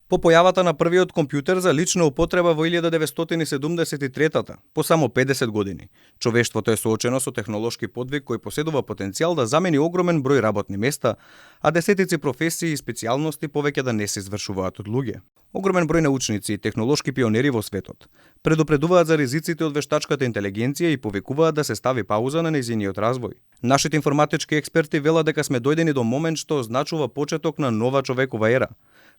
По појавата на првиот компјутер за лична употреба во 1973, по само 50 години, човештвото е соочено со технолошки подвиг кој поседува потенцијал да замени огромен број работни места, а десетици професии и специјалности повеќе да не се извршуваат од луѓе. Огромен број научници и технолошки пионери во светот предупредуваат за ризиците од вештачката интелигенција и повикуваат да се стави пауза на нејзиниот развој. Нашите информатички експерти велат дека сме дојдени до момент што означува почеток на нова човекова ера.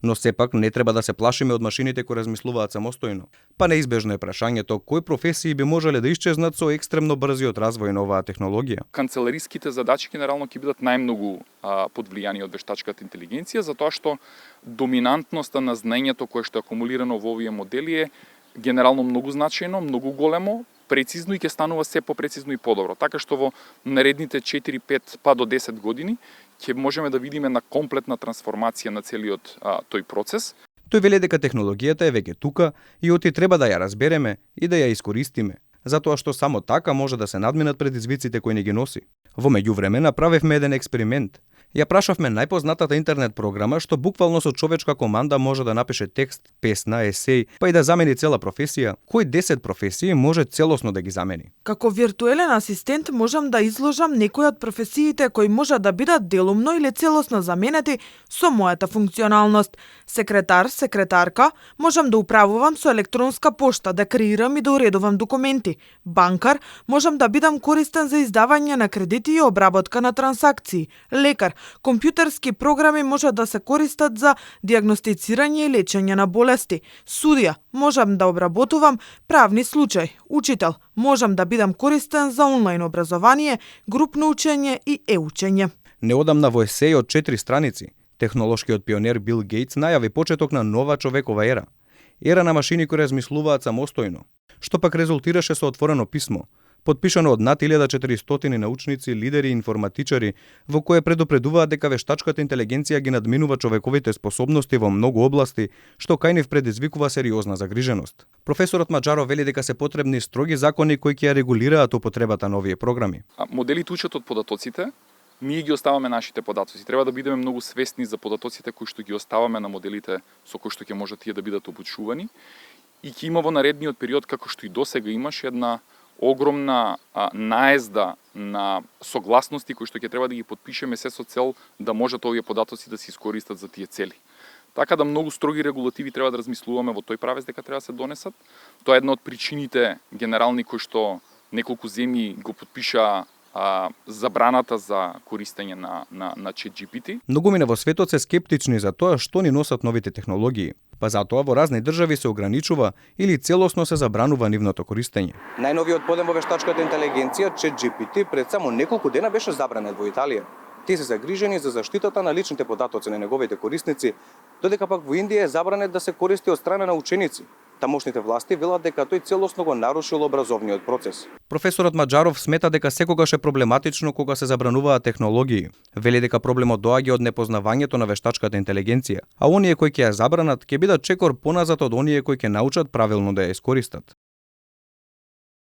Но сепак не треба да се плашиме од машините кои размислуваат самостојно. Па неизбежно е прашањето кои професии би можеле да исчезнат со екстремно брзиот развој на оваа технологија. Канцелариските задачи генерално ќе бидат најмногу под влијание од вештачката интелигенција, затоа што доминантноста на знаењето кое што е акумулирано во овие модели е генерално многу значајно, многу големо, прецизно и ќе станува се попрецизно и подобро. Така што во наредните 4, 5 па до 10 години ќе можеме да видиме на комплетна трансформација на целиот тој процес. Тој вели дека технологијата е веќе тука и оти треба да ја разбереме и да ја искористиме, затоа што само така може да се надминат предизвиците кои ни ги носи. Во меѓувреме направивме еден експеримент. Ја прашавме најпознатата интернет програма што буквално со човечка команда може да напише текст, песна, есеј, па и да замени цела професија. Кои 10 професии може целосно да ги замени? Како виртуелен асистент можам да изложам некои од професиите кои можат да бидат делумно или целосно заменети со мојата функционалност. Секретар, секретарка, можам да управувам со електронска пошта, да креирам и да уредувам документи. Банкар, можам да бидам користен за издавање на кредити и обработка на трансакции. Лекар, компјутерски програми можат да се користат за дијагностицирање и лечење на болести. Судија, можам да обработувам правни случаи. Учител, можам да бидам користен за онлайн образование, групно учење и е-учење. Неодамна во есеј од 4 страници, технолошкиот пионер Бил Гейтс најави почеток на нова човекова ера. Ера на машини кои размислуваат самостојно, што пак резултираше со отворено писмо, подпишано од над 1400 научници, лидери и информатичари, во кое предупредуваат дека вештачката интелигенција ги надминува човековите способности во многу области, што кај нив предизвикува сериозна загриженост. Професорот Маџаров вели дека се потребни строги закони кои ќе ја регулираат употребата на овие програми. Моделите учат од податоците, ние ги оставаме нашите податоци. Треба да бидеме многу свесни за податоците кои што ги оставаме на моделите со кои што ќе можат тие да бидат обучувани и ќе има во наредниот период, како што и досега имаше, една огромна наезда на согласности кои што ќе треба да ги подпишеме се со цел да можат овие податоци да се искористат за тие цели. Така да многу строги регулативи треба да размислуваме во тој правец дека треба да се донесат. Тоа е една од причините генерални кои што неколку земји го подпиша забраната за користење на ChatGPT. Многумина во светот се скептични за тоа што ни носат новите технологии, па затоа во разни држави се ограничува или целосно се забранува нивното користење. Најновиот подем во вештачката интелигенција ChatGPT пред само неколку дена беше забранет во Италија. Тие се загрижени за заштитата на личните податоци на неговите корисници, додека пак во Индија е забранет да се користи од страна на ученици. Тамошните власти велат дека тој целосно го нарушил образовниот процес. Професорот Маџаров смета дека секогаш е проблематично кога се забрануваат технологии. Вели дека проблемот доаѓа од непознавањето на вештачката интелигенција, а оние кои ќе ја забранат ќе бидат чекор поназад од оние кои ќе научат правилно да ја искористат.